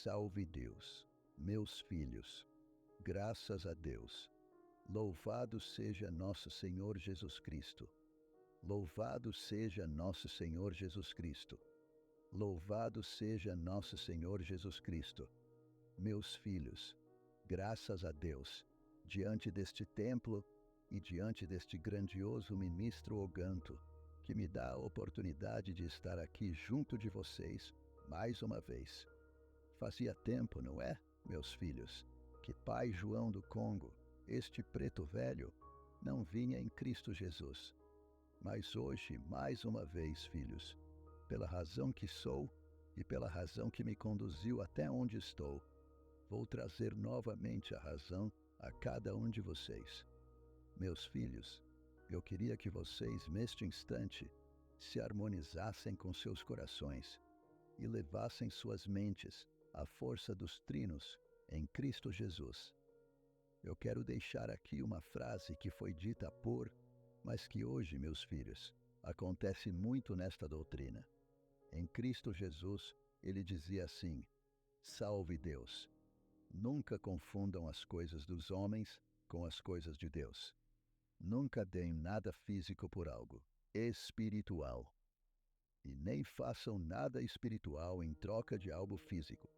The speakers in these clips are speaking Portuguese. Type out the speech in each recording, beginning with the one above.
Salve Deus, meus filhos, graças a Deus. Louvado seja nosso Senhor Jesus Cristo. Louvado seja nosso Senhor Jesus Cristo. Louvado seja nosso Senhor Jesus Cristo. Meus filhos, graças a Deus, diante deste templo e diante deste grandioso ministro Oganto, que me dá a oportunidade de estar aqui junto de vocês mais uma vez. Fazia tempo, não é, meus filhos, que Pai João do Congo, este preto velho, não vinha em Cristo Jesus. Mas hoje, mais uma vez, filhos, pela razão que sou e pela razão que me conduziu até onde estou, vou trazer novamente a razão a cada um de vocês. Meus filhos, eu queria que vocês, neste instante, se harmonizassem com seus corações e levassem suas mentes à força dos trinos em Cristo Jesus. Eu quero deixar aqui uma frase que foi dita mas que hoje, meus filhos, acontece muito nesta doutrina. Em Cristo Jesus, ele dizia assim: salve Deus. Nunca confundam as coisas dos homens com as coisas de Deus. Nunca deem nada físico por algo espiritual. E nem façam nada espiritual em troca de algo físico.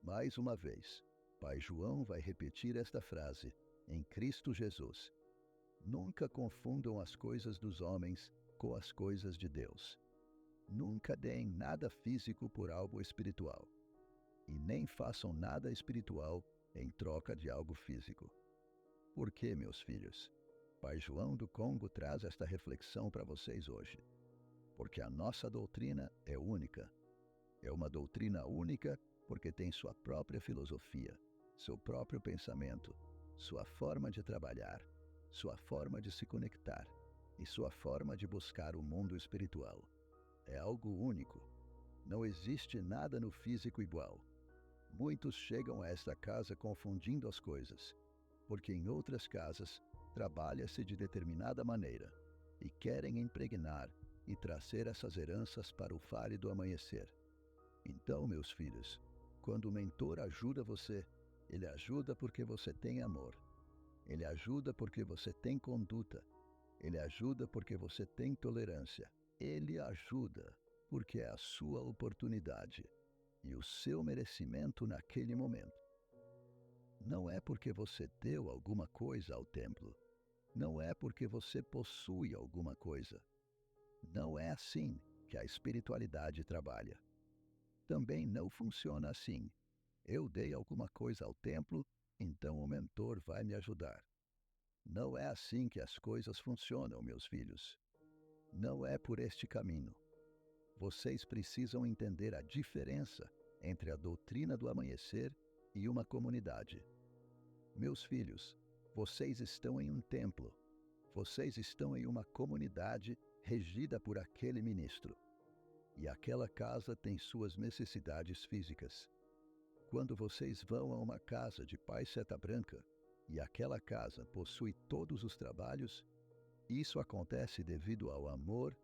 Mais uma vez, Pai João vai repetir esta frase em Cristo Jesus. Nunca confundam as coisas dos homens com as coisas de Deus. Nunca deem nada físico por algo espiritual. E nem façam nada espiritual em troca de algo físico. Por que, meus filhos? Pai João do Congo traz esta reflexão para vocês hoje. Porque a nossa doutrina é única. É uma doutrina única porque tem sua própria filosofia, seu próprio pensamento, sua forma de trabalhar, sua forma de se conectar e sua forma de buscar o mundo espiritual. É algo único. Não existe nada no físico igual. Muitos chegam a esta casa confundindo as coisas, porque em outras casas trabalha-se de determinada maneira e querem impregnar e trazer essas heranças para o vale do amanhecer. Então, meus filhos, quando o mentor ajuda você, ele ajuda porque você tem amor. Ele ajuda porque você tem conduta. Ele ajuda porque você tem tolerância. Ele ajuda porque é a sua oportunidade e o seu merecimento naquele momento. Não é porque você deu alguma coisa ao templo. Não é porque você possui alguma coisa. Não é assim que a espiritualidade trabalha. Também não funciona assim. Eu dei alguma coisa ao templo, então o mentor vai me ajudar. Não é assim que as coisas funcionam, meus filhos. Não é por este caminho. Vocês precisam entender a diferença entre a doutrina do amanhecer e uma comunidade. Meus filhos, vocês estão em um templo. Vocês estão em uma comunidade regida por aquele ministro. E aquela casa tem suas necessidades físicas. Quando vocês vão a uma casa de Pai Seta Branca e aquela casa possui todos os trabalhos, isso acontece devido ao amor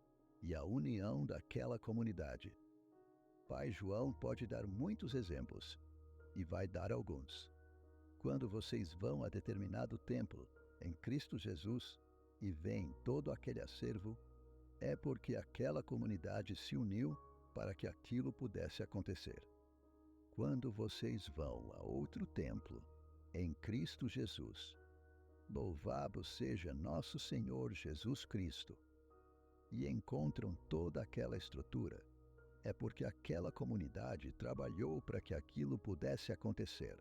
e à união daquela comunidade. Pai João pode dar muitos exemplos, e vai dar alguns. Quando vocês vão a determinado templo em Cristo Jesus e veem todo aquele acervo, é porque aquela comunidade se uniu para que aquilo pudesse acontecer. Quando vocês vão a outro templo, em Cristo Jesus, louvado seja nosso Senhor Jesus Cristo, e encontram toda aquela estrutura, é porque aquela comunidade trabalhou para que aquilo pudesse acontecer.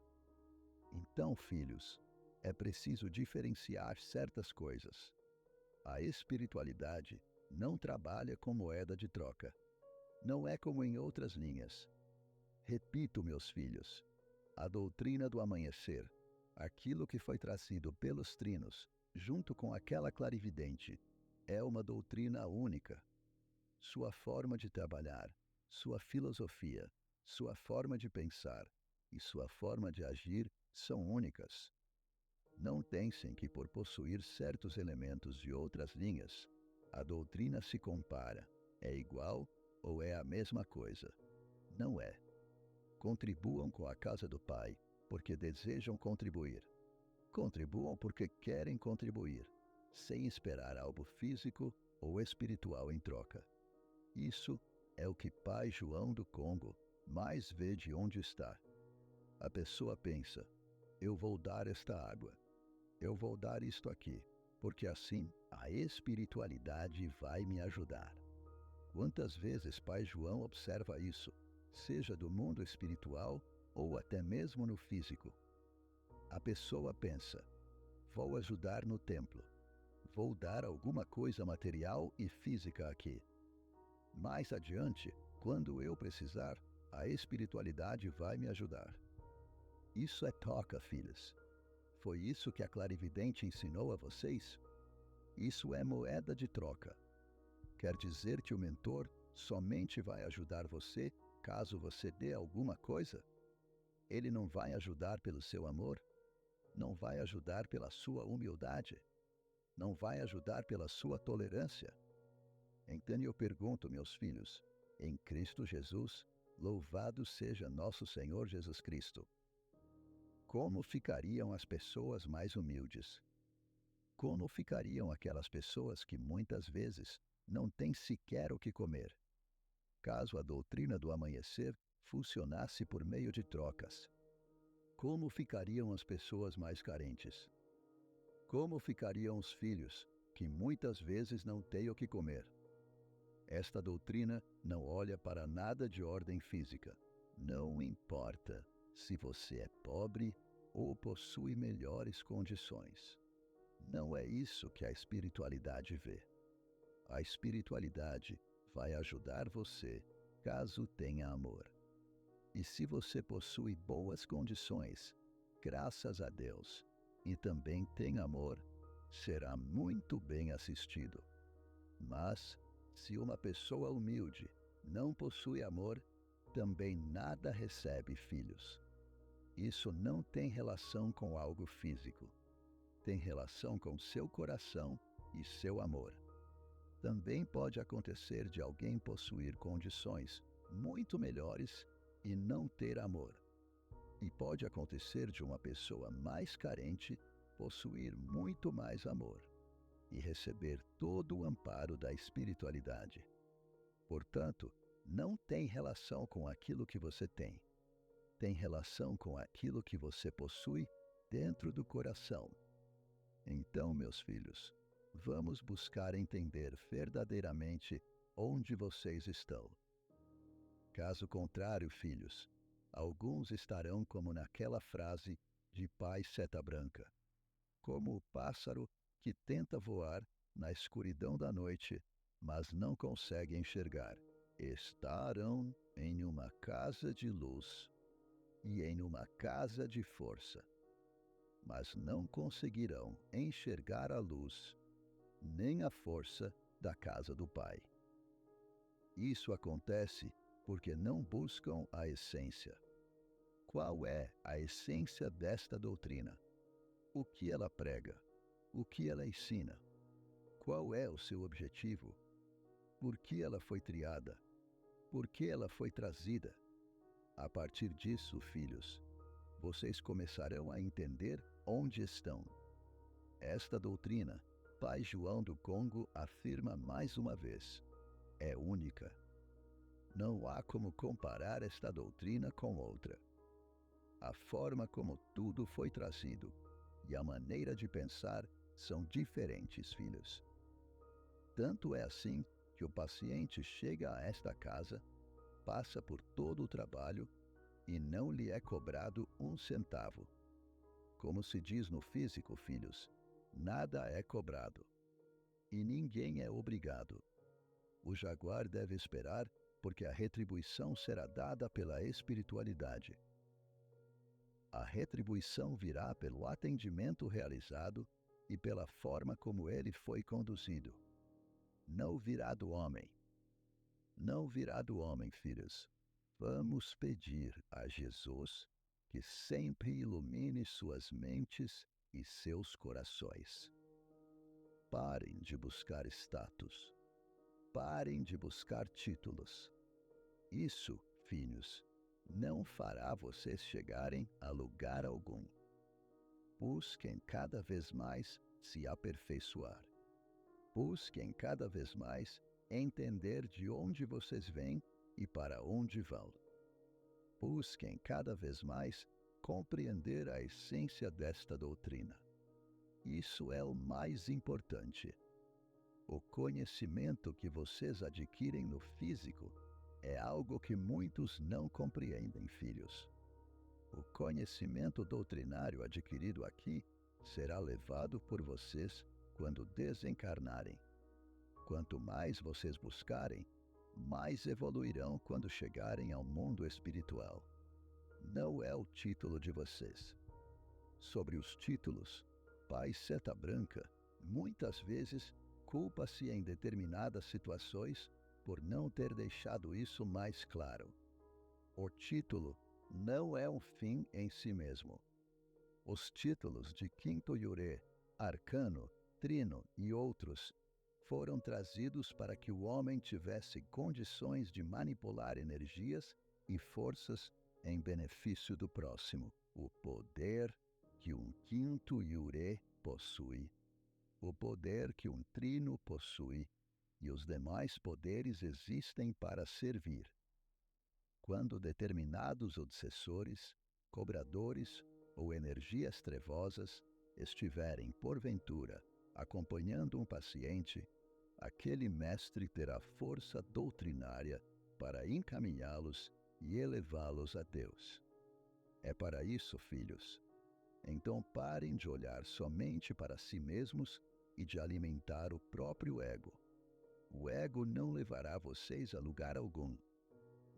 Então, filhos, é preciso diferenciar certas coisas. A espiritualidade não trabalha com moeda de troca. Não é como em outras linhas. Repito, meus filhos, a doutrina do amanhecer, aquilo que foi trazido pelos trinos, junto com aquela clarividente, é uma doutrina única. Sua forma de trabalhar, sua filosofia, sua forma de pensar e sua forma de agir são únicas. Não pensem que por possuir certos elementos de outras linhas, a doutrina se compara, é igual ou é a mesma coisa. Não é. Contribuam com a casa do Pai, porque desejam contribuir. Contribuam porque querem contribuir, sem esperar algo físico ou espiritual em troca. Isso é o que Pai João do Congo mais vê de onde está. A pessoa pensa: eu vou dar esta água, eu vou dar isto aqui, porque assim a espiritualidade vai me ajudar. Quantas vezes Pai João observa isso, seja do mundo espiritual ou até mesmo no físico? A pessoa pensa: vou ajudar no templo, vou dar alguma coisa material e física aqui. Mais adiante, quando eu precisar, a espiritualidade vai me ajudar. Isso é troca, filhos. Foi isso que a clarividente ensinou a vocês? Isso é moeda de troca. Quer dizer que o mentor somente vai ajudar você caso você dê alguma coisa? Ele não vai ajudar pelo seu amor? Não vai ajudar pela sua humildade? Não vai ajudar pela sua tolerância? Então eu pergunto, meus filhos, em Cristo Jesus, louvado seja nosso Senhor Jesus Cristo. Como ficariam as pessoas mais humildes? Como ficariam aquelas pessoas que muitas vezes não têm sequer o que comer, caso a doutrina do amanhecer funcionasse por meio de trocas? Como ficariam as pessoas mais carentes? Como ficariam os filhos que muitas vezes não têm o que comer? Esta doutrina não olha para nada de ordem física. Não importa se você é pobre ou possui melhores condições. Não é isso que a espiritualidade vê. A espiritualidade vai ajudar você caso tenha amor. E se você possui boas condições, graças a Deus, e também tem amor, será muito bem assistido. Mas, se uma pessoa humilde não possui amor, também nada recebe, filhos. Isso não tem relação com algo físico. Tem relação com seu coração e seu amor. Também pode acontecer de alguém possuir condições muito melhores e não ter amor. E pode acontecer de uma pessoa mais carente possuir muito mais amor e receber todo o amparo da espiritualidade. Portanto, não tem relação com aquilo que você tem. Tem relação com aquilo que você possui dentro do coração. Então, meus filhos, vamos buscar entender verdadeiramente onde vocês estão. Caso contrário, filhos, alguns estarão como naquela frase de Pai Seta Branca, como o pássaro que tenta voar na escuridão da noite, mas não consegue enxergar. Estarão em uma casa de luz e em uma casa de força, mas não conseguirão enxergar a luz, nem a força da casa do Pai. Isso acontece porque não buscam a essência. Qual é a essência desta doutrina? O que ela prega? O que ela ensina? Qual é o seu objetivo? Por que ela foi criada? Por que ela foi trazida? A partir disso, filhos, vocês começarão a entender onde estão. Esta doutrina, Pai João do Congo afirma mais uma vez, é única. Não há como comparar esta doutrina com outra. A forma como tudo foi trazido e a maneira de pensar são diferentes, filhos. Tanto é assim que o paciente chega a esta casa, passa por todo o trabalho e não lhe é cobrado um centavo. Como se diz no físico, filhos, nada é cobrado e ninguém é obrigado. O jaguar deve esperar porque a retribuição será dada pela espiritualidade. A retribuição virá pelo atendimento realizado e pela forma como ele foi conduzido. Não virá do homem. Não virá do homem, filhos. Vamos pedir a Jesus que sempre ilumine suas mentes e seus corações. Parem de buscar status. Parem de buscar títulos. Isso, filhos, não fará vocês chegarem a lugar algum. Busquem cada vez mais se aperfeiçoar. Busquem cada vez mais entender de onde vocês vêm e para onde vão. Busquem cada vez mais compreender a essência desta doutrina. Isso é o mais importante. O conhecimento que vocês adquirem no físico é algo que muitos não compreendem, filhos. O conhecimento doutrinário adquirido aqui será levado por vocês quando desencarnarem. Quanto mais vocês buscarem, mais evoluirão quando chegarem ao mundo espiritual. Não é o título de vocês. Sobre os títulos, Pai Seta Branca muitas vezes culpa-se em determinadas situações por não ter deixado isso mais claro. O título não é um fim em si mesmo. Os títulos de Quinto Yuré, Arcano, Trino e outros foram trazidos para que o homem tivesse condições de manipular energias e forças em benefício do próximo. O poder que um quinto Yuré possui, o poder que um trino possui, e os demais poderes existem para servir. Quando determinados obsessores, cobradores ou energias trevosas estiverem, porventura, acompanhando um paciente, aquele mestre terá força doutrinária para encaminhá-los e elevá-los a Deus. É para isso, filhos. Então parem de olhar somente para si mesmos e de alimentar o próprio ego. O ego não levará vocês a lugar algum.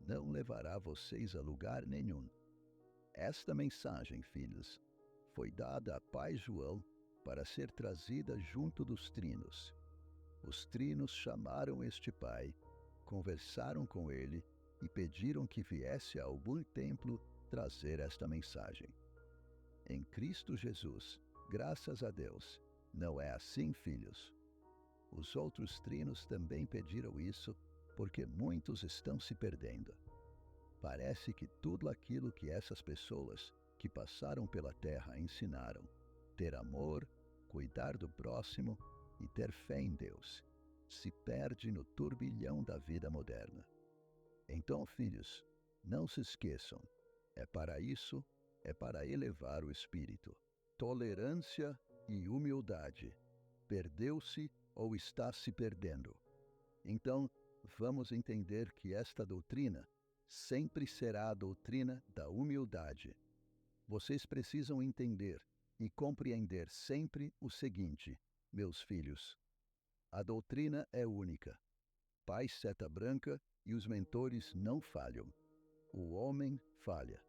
Não levará vocês a lugar nenhum. Esta mensagem, filhos, foi dada a Pai João para ser trazida junto dos trinos. Os trinos chamaram este pai, conversaram com ele e pediram que viesse a algum templo trazer esta mensagem. Em Cristo Jesus, graças a Deus, não é assim, filhos. Os outros trinos também pediram isso porque muitos estão se perdendo. Parece que tudo aquilo que essas pessoas que passaram pela terra ensinaram, ter amor, cuidar do próximo e ter fé em Deus, se perde no turbilhão da vida moderna. Então, filhos, não se esqueçam, é para isso, é para elevar o espírito. Tolerância e humildade. Perdeu-se ou está se perdendo. Então, vamos entender que esta doutrina sempre será a doutrina da humildade. Vocês precisam entender e compreender sempre o seguinte, meus filhos. A doutrina é única. Pai Seta Branca e os mentores não falham. O homem falha.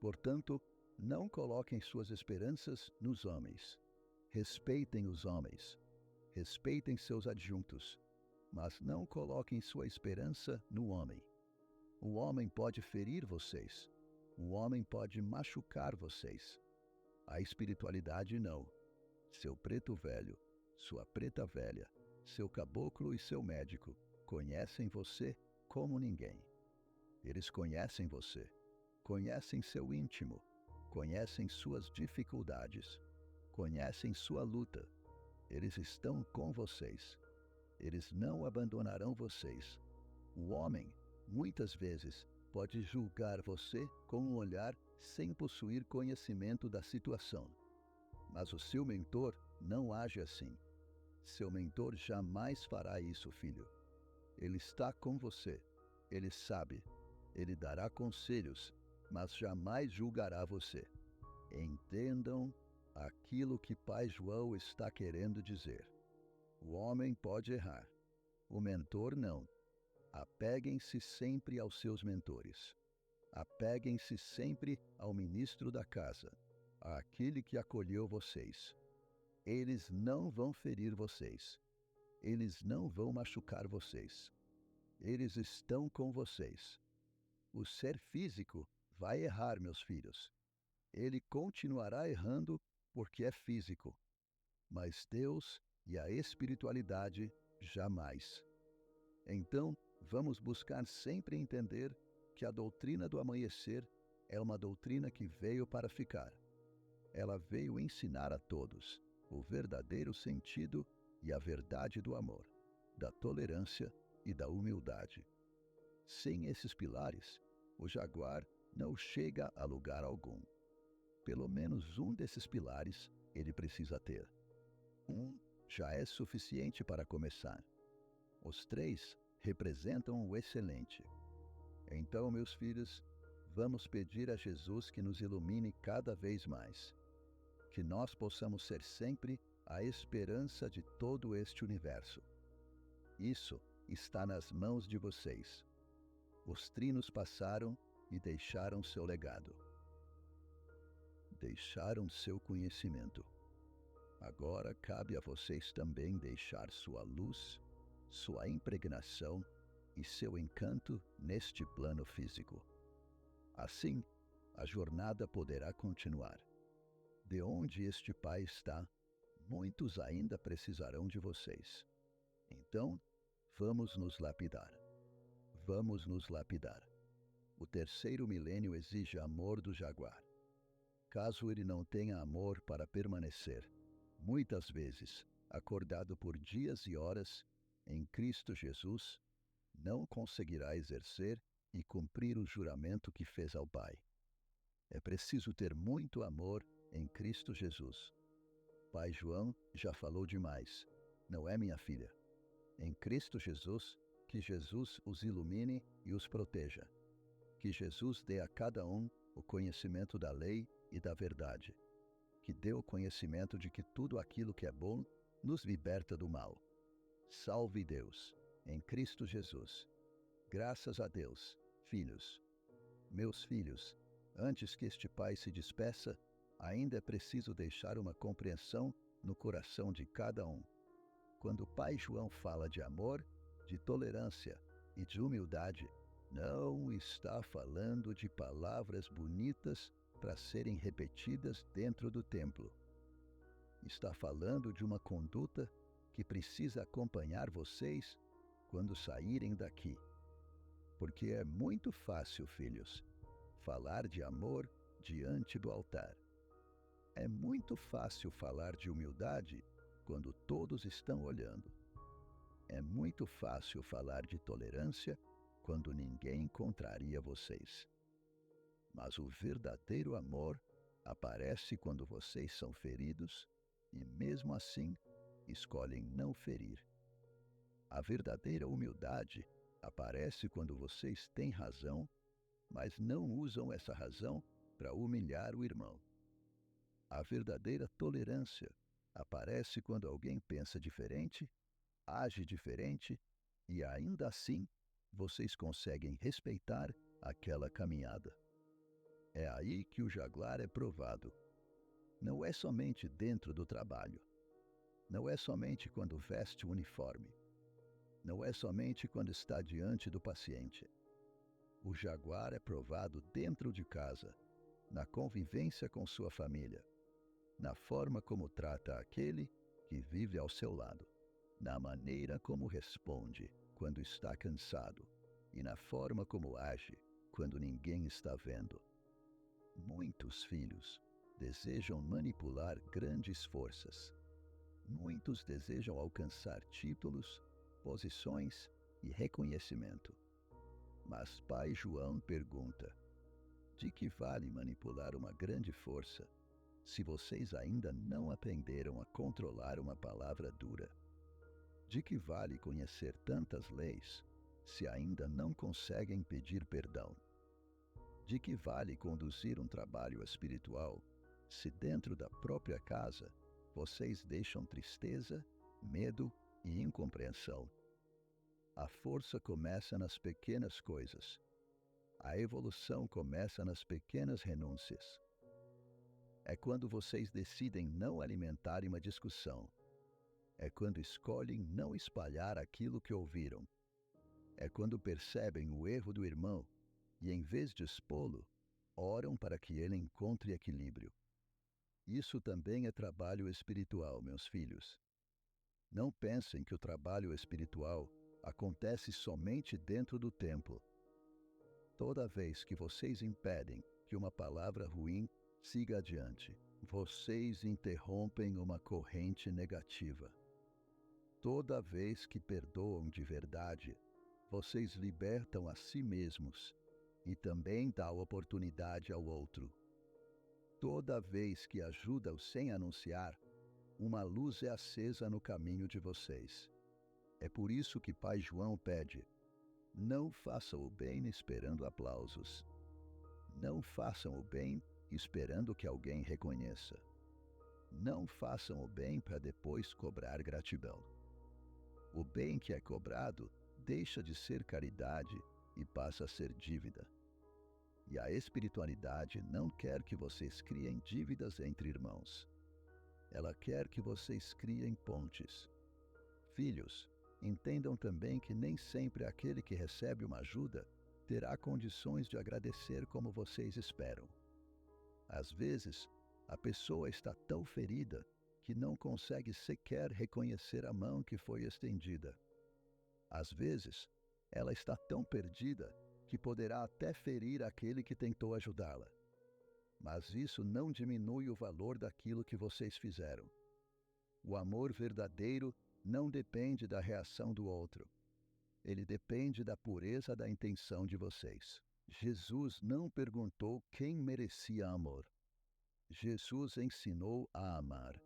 Portanto, não coloquem suas esperanças nos homens. Respeitem os homens. Respeitem seus adjuntos. Mas não coloquem sua esperança no homem. O homem pode ferir vocês. O homem pode machucar vocês. A espiritualidade não. Seu preto velho, sua preta velha, seu caboclo e seu médico conhecem você como ninguém. Eles conhecem você, conhecem seu íntimo, conhecem suas dificuldades, conhecem sua luta. Eles estão com vocês. Eles não abandonarão vocês. O homem, muitas vezes, pode julgar você com um olhar sem possuir conhecimento da situação. Mas o seu mentor não age assim. Seu mentor jamais fará isso, filho. Ele está com você. Ele sabe. Ele dará conselhos, mas jamais julgará você. Entendam aquilo que Pai João está querendo dizer. O homem pode errar. O mentor não. Apeguem-se sempre aos seus mentores. Apeguem-se sempre ao ministro da casa, àquele que acolheu vocês. Eles não vão ferir vocês. Eles não vão machucar vocês. Eles estão com vocês. O ser físico vai errar, meus filhos. Ele continuará errando porque é físico. Mas Deus e a espiritualidade jamais. Então, vamos buscar sempre entender que a doutrina do amanhecer é uma doutrina que veio para ficar. Ela veio ensinar a todos o verdadeiro sentido e a verdade do amor, da tolerância e da humildade. Sem esses pilares, o Jaguar não chega a lugar algum. Pelo menos um desses pilares ele precisa ter. Um já é suficiente para começar. Os três representam o excelente. Então, meus filhos, vamos pedir a Jesus que nos ilumine cada vez mais, que nós possamos ser sempre a esperança de todo este universo. Isso está nas mãos de vocês. Os trinos passaram e deixaram seu legado. Deixaram seu conhecimento. Agora cabe a vocês também deixar sua luz, sua impregnação e seu encanto neste plano físico. Assim, a jornada poderá continuar. De onde este Pai está, muitos ainda precisarão de vocês. Então, vamos nos lapidar. Vamos nos lapidar. O terceiro milênio exige amor do Jaguar. Caso ele não tenha amor para permanecer, muitas vezes, acordado por dias e horas, em Cristo Jesus, não conseguirá exercer e cumprir o juramento que fez ao Pai. É preciso ter muito amor em Cristo Jesus. Pai João já falou demais, não é, minha filha? Em Cristo Jesus, que Jesus os ilumine e os proteja. Que Jesus dê a cada um o conhecimento da lei e da verdade. Que dê o conhecimento de que tudo aquilo que é bom nos liberta do mal. Salve Deus, em Cristo Jesus. Graças a Deus, filhos. Meus filhos, antes que este Pai se despeça, ainda é preciso deixar uma compreensão no coração de cada um. Quando o Pai João fala de amor, de tolerância e de humildade, não está falando de palavras bonitas para serem repetidas dentro do templo. Está falando de uma conduta que precisa acompanhar vocês quando saírem daqui. Porque é muito fácil, filhos, falar de amor diante do altar. É muito fácil falar de humildade quando todos estão olhando. É muito fácil falar de tolerância quando ninguém contraria vocês. Mas o verdadeiro amor aparece quando vocês são feridos e, mesmo assim, escolhem não ferir. A verdadeira humildade aparece quando vocês têm razão, mas não usam essa razão para humilhar o irmão. A verdadeira tolerância aparece quando alguém pensa diferente, age diferente e, ainda assim, vocês conseguem respeitar aquela caminhada. É aí que o Jaguar é provado. Não é somente dentro do trabalho. Não é somente quando veste o uniforme. Não é somente quando está diante do paciente. O Jaguar é provado dentro de casa, na convivência com sua família, na forma como trata aquele que vive ao seu lado, na maneira como responde quando está cansado e na forma como age quando ninguém está vendo. Muitos filhos desejam manipular grandes forças. Muitos desejam alcançar títulos, posições e reconhecimento. Mas Pai João pergunta: de que vale manipular uma grande força se vocês ainda não aprenderam a controlar uma palavra dura? De que vale conhecer tantas leis se ainda não conseguem pedir perdão? De que vale conduzir um trabalho espiritual se dentro da própria casa vocês deixam tristeza, medo e incompreensão? A força começa nas pequenas coisas. A evolução começa nas pequenas renúncias. É quando vocês decidem não alimentar uma discussão. É quando escolhem não espalhar aquilo que ouviram. É quando percebem o erro do irmão e, em vez de expô-lo, oram para que ele encontre equilíbrio. Isso também é trabalho espiritual, meus filhos. Não pensem que o trabalho espiritual acontece somente dentro do templo. Toda vez que vocês impedem que uma palavra ruim siga adiante, vocês interrompem uma corrente negativa. Toda vez que perdoam de verdade, vocês libertam a si mesmos e também dão oportunidade ao outro. Toda vez que ajudam sem anunciar, uma luz é acesa no caminho de vocês. É por isso que Pai João pede: não façam o bem esperando aplausos. Não façam o bem esperando que alguém reconheça. Não façam o bem para depois cobrar gratidão. O bem que é cobrado deixa de ser caridade e passa a ser dívida. E a espiritualidade não quer que vocês criem dívidas entre irmãos. Ela quer que vocês criem pontes. Filhos, entendam também que nem sempre aquele que recebe uma ajuda terá condições de agradecer como vocês esperam. Às vezes, a pessoa está tão ferida que não consegue sequer reconhecer a mão que foi estendida. Às vezes, ela está tão perdida que poderá até ferir aquele que tentou ajudá-la. Mas isso não diminui o valor daquilo que vocês fizeram. O amor verdadeiro não depende da reação do outro. Ele depende da pureza da intenção de vocês. Jesus não perguntou quem merecia amor. Jesus ensinou a amar.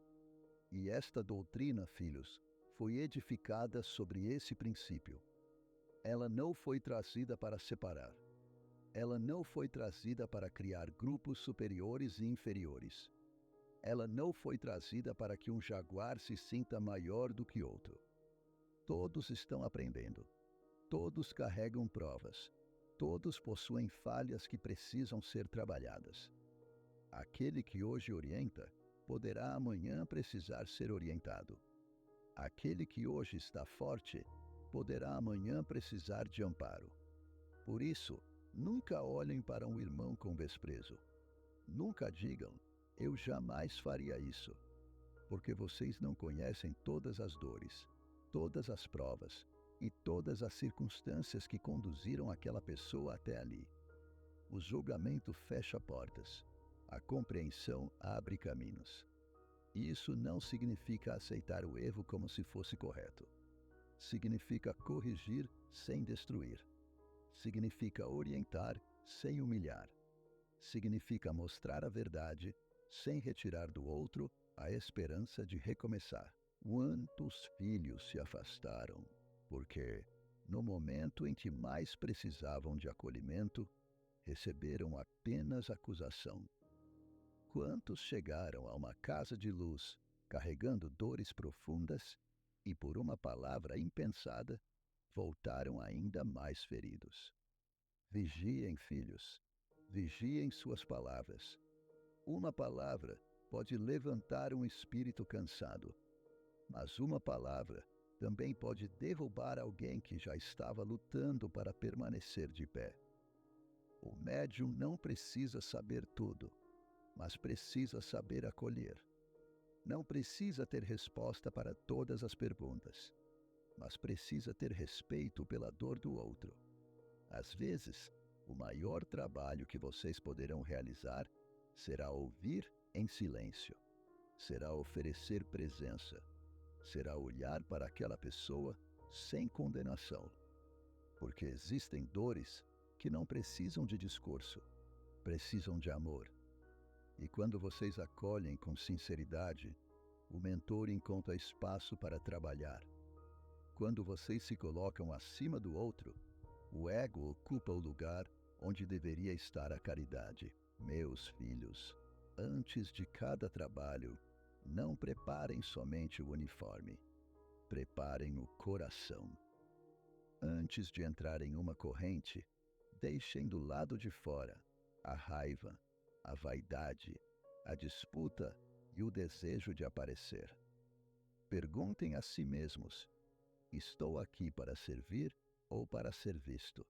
E esta doutrina, filhos, foi edificada sobre esse princípio. Ela não foi trazida para separar. Ela não foi trazida para criar grupos superiores e inferiores. Ela não foi trazida para que um jaguar se sinta maior do que outro. Todos estão aprendendo. Todos carregam provas. Todos possuem falhas que precisam ser trabalhadas. Aquele que hoje orienta poderá amanhã precisar ser orientado. Aquele que hoje está forte poderá amanhã precisar de amparo. Por isso, nunca olhem para um irmão com desprezo. Nunca digam: eu jamais faria isso, porque vocês não conhecem todas as dores, todas as provas e todas as circunstâncias que conduziram aquela pessoa até ali. O julgamento fecha portas. A compreensão abre caminhos. Isso não significa aceitar o erro como se fosse correto. Significa corrigir sem destruir. Significa orientar sem humilhar. Significa mostrar a verdade sem retirar do outro a esperança de recomeçar. Quantos filhos se afastaram porque, no momento em que mais precisavam de acolhimento, receberam apenas acusação? Quantos chegaram a uma casa de luz carregando dores profundas e, por uma palavra impensada, voltaram ainda mais feridos? Vigiem, filhos. Vigiem suas palavras. Uma palavra pode levantar um espírito cansado, mas uma palavra também pode derrubar alguém que já estava lutando para permanecer de pé. O médium não precisa saber tudo, mas precisa saber acolher. Não precisa ter resposta para todas as perguntas, mas precisa ter respeito pela dor do outro. Às vezes, o maior trabalho que vocês poderão realizar será ouvir em silêncio, será oferecer presença, será olhar para aquela pessoa sem condenação. Porque existem dores que não precisam de discurso, precisam de amor. E quando vocês acolhem com sinceridade, o mentor encontra espaço para trabalhar. Quando vocês se colocam acima do outro, o ego ocupa o lugar onde deveria estar a caridade. Meus filhos, antes de cada trabalho, não preparem somente o uniforme. Preparem o coração. Antes de entrar em uma corrente, deixem do lado de fora a raiva, a vaidade, a disputa e o desejo de aparecer. Perguntem a si mesmos: estou aqui para servir ou para ser visto?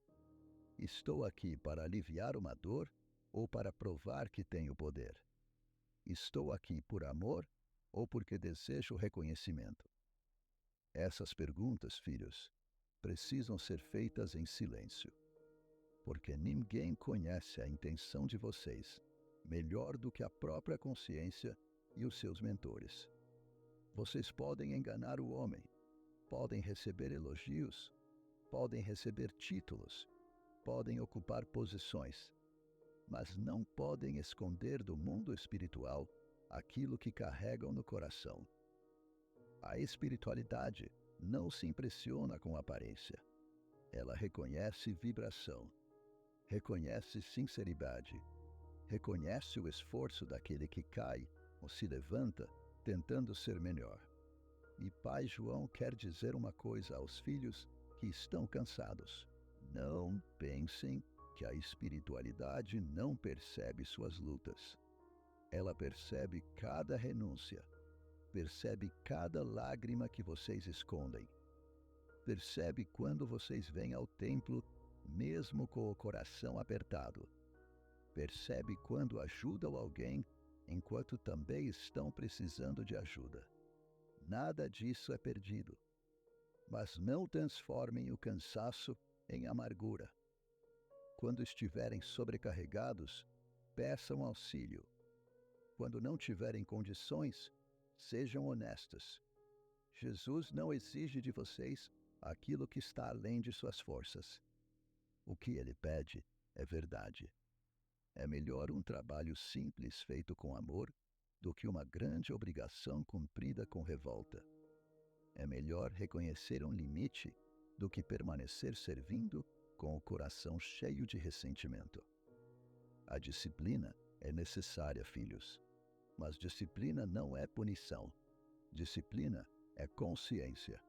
Estou aqui para aliviar uma dor ou para provar que tenho poder? Estou aqui por amor ou porque desejo reconhecimento? Essas perguntas, filhos, precisam ser feitas em silêncio. porque ninguém conhece a intenção de vocês melhor do que a própria consciência e os seus mentores. Vocês podem enganar o homem, podem receber elogios, podem receber títulos, podem ocupar posições, mas não podem esconder do mundo espiritual aquilo que carregam no coração. A espiritualidade não se impressiona com aparência. Ela reconhece vibração, reconhece sinceridade, reconhece o esforço daquele que cai ou se levanta tentando ser melhor. E Pai João quer dizer uma coisa aos filhos que estão cansados: não pensem que a espiritualidade não percebe suas lutas. Ela percebe cada renúncia, percebe cada lágrima que vocês escondem, percebe quando vocês vêm ao templo mesmo com o coração apertado, percebe quando ajudam alguém enquanto também estão precisando de ajuda. Nada disso é perdido. Mas não transformem o cansaço em amargura. Quando estiverem sobrecarregados, peçam auxílio. Quando não tiverem condições, sejam honestos. Jesus não exige de vocês aquilo que está além de suas forças. O que ele pede é verdade. É melhor um trabalho simples feito com amor do que uma grande obrigação cumprida com revolta. É melhor reconhecer um limite do que permanecer servindo com o coração cheio de ressentimento. A disciplina é necessária, filhos, mas disciplina não é punição. Disciplina é consciência.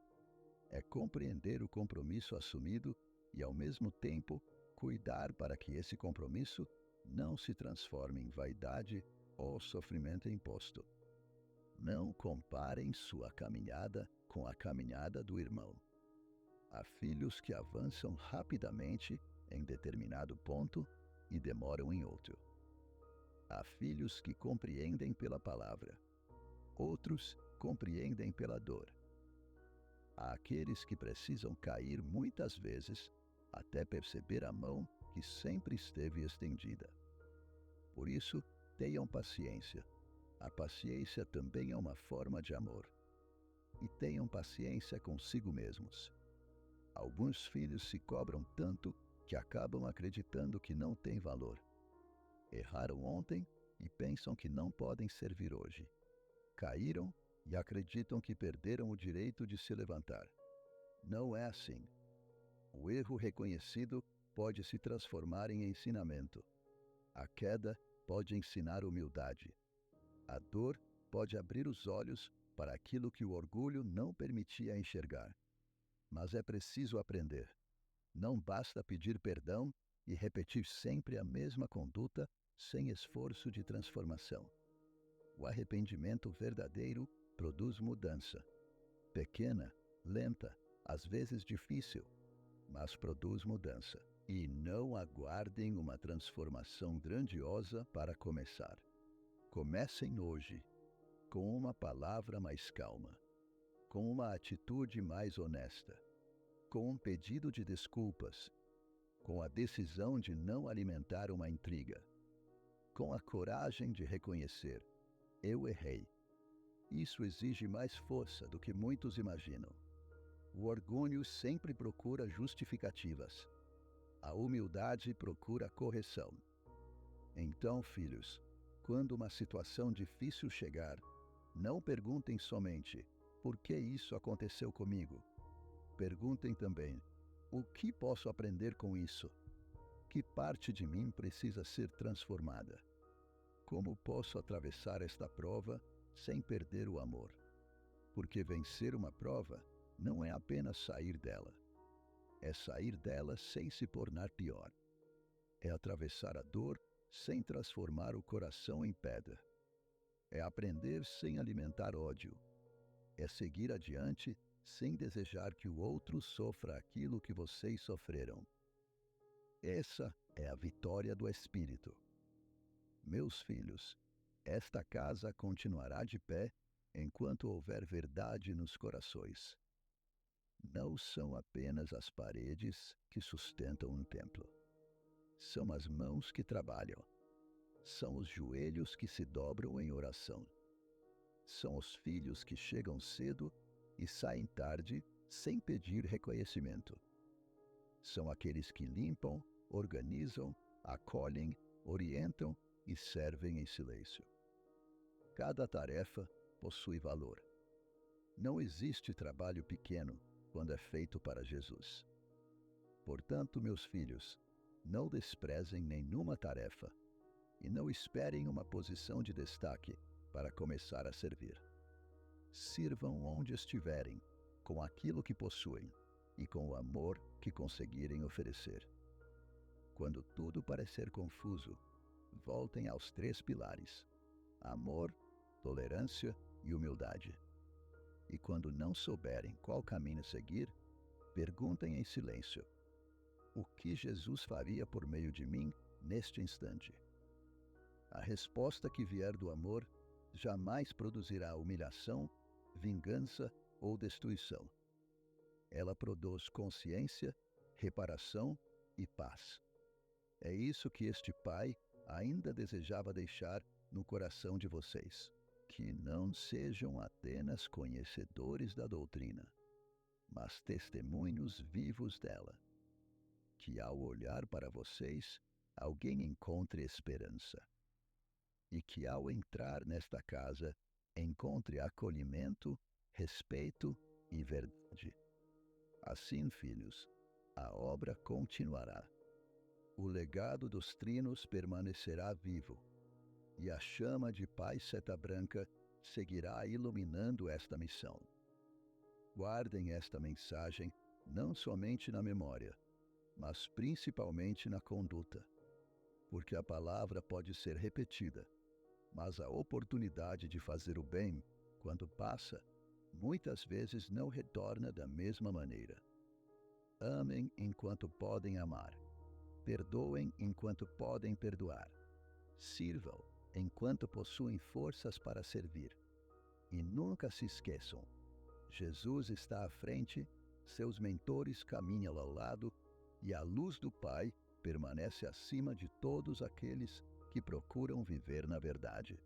É compreender o compromisso assumido e, ao mesmo tempo, cuidar para que esse compromisso não se transforme em vaidade ou sofrimento imposto. Não comparem sua caminhada com a caminhada do irmão. Há filhos que avançam rapidamente em determinado ponto e demoram em outro. Há filhos que compreendem pela palavra, outros compreendem pela dor. Há aqueles que precisam cair muitas vezes até perceber a mão que sempre esteve estendida. Por isso, tenham paciência. A paciência também é uma forma de amor. E tenham paciência consigo mesmos. Alguns filhos se cobram tanto que acabam acreditando que não têm valor. Erraram ontem e pensam que não podem servir hoje. Caíram e acreditam que perderam o direito de se levantar. Não é assim. O erro reconhecido pode se transformar em ensinamento. A queda pode ensinar humildade. A dor pode abrir os olhos para aquilo que o orgulho não permitia enxergar. Mas é preciso aprender. Não basta pedir perdão e repetir sempre a mesma conduta sem esforço de transformação. O arrependimento verdadeiro produz mudança. Pequena, lenta, às vezes difícil, mas produz mudança. E não aguardem uma transformação grandiosa para começar. Comecem hoje, com uma palavra mais calma, com uma atitude mais honesta, com um pedido de desculpas, com a decisão de não alimentar uma intriga, com a coragem de reconhecer: eu errei. Isso exige mais força do que muitos imaginam. O orgulho sempre procura justificativas. A humildade procura correção. Então, filhos, quando uma situação difícil chegar, não perguntem somente: por que isso aconteceu comigo? Perguntem também: o que posso aprender com isso? Que parte de mim precisa ser transformada? Como posso atravessar esta prova sem perder o amor? Porque vencer uma prova não é apenas sair dela. É sair dela sem se tornar pior. É atravessar a dor sem transformar o coração em pedra. É aprender sem alimentar ódio. É seguir adiante sem desejar que o outro sofra aquilo que vocês sofreram. Essa é a vitória do Espírito. Meus filhos, esta casa continuará de pé enquanto houver verdade nos corações. Não são apenas as paredes que sustentam um templo. São as mãos que trabalham. São os joelhos que se dobram em oração. São os filhos que chegam cedo e saem tarde sem pedir reconhecimento. São aqueles que limpam, organizam, acolhem, orientam e servem em silêncio. Cada tarefa possui valor. Não existe trabalho pequeno quando é feito para Jesus. Portanto, meus filhos, não desprezem nenhuma tarefa e não esperem uma posição de destaque para começar a servir. Sirvam onde estiverem, com aquilo que possuem e com o amor que conseguirem oferecer. Quando tudo parecer confuso, voltem aos 3 pilares: amor, tolerância e humildade. E quando não souberem qual caminho seguir, perguntem em silêncio: o que Jesus faria por meio de mim neste instante? A resposta que vier do amor jamais produzirá humilhação, vingança ou destruição. Ela produz consciência, reparação e paz. É isso que este Pai ainda desejava deixar no coração de vocês. Que não sejam apenas conhecedores da doutrina, mas testemunhos vivos dela. Que ao olhar para vocês, alguém encontre esperança. E que ao entrar nesta casa, encontre acolhimento, respeito e verdade. Assim, filhos, a obra continuará. O legado dos trinos permanecerá vivo, e a chama de Pai Seta Branca seguirá iluminando esta missão. Guardem esta mensagem não somente na memória, mas principalmente na conduta, porque a palavra pode ser repetida, mas a oportunidade de fazer o bem, quando passa, muitas vezes não retorna da mesma maneira. Amem enquanto podem amar. Perdoem enquanto podem perdoar. Sirvam enquanto possuem forças para servir. E nunca se esqueçam: Jesus está à frente, seus mentores caminham ao lado e a luz do Pai permanece acima de todos aqueles que procuram viver na verdade.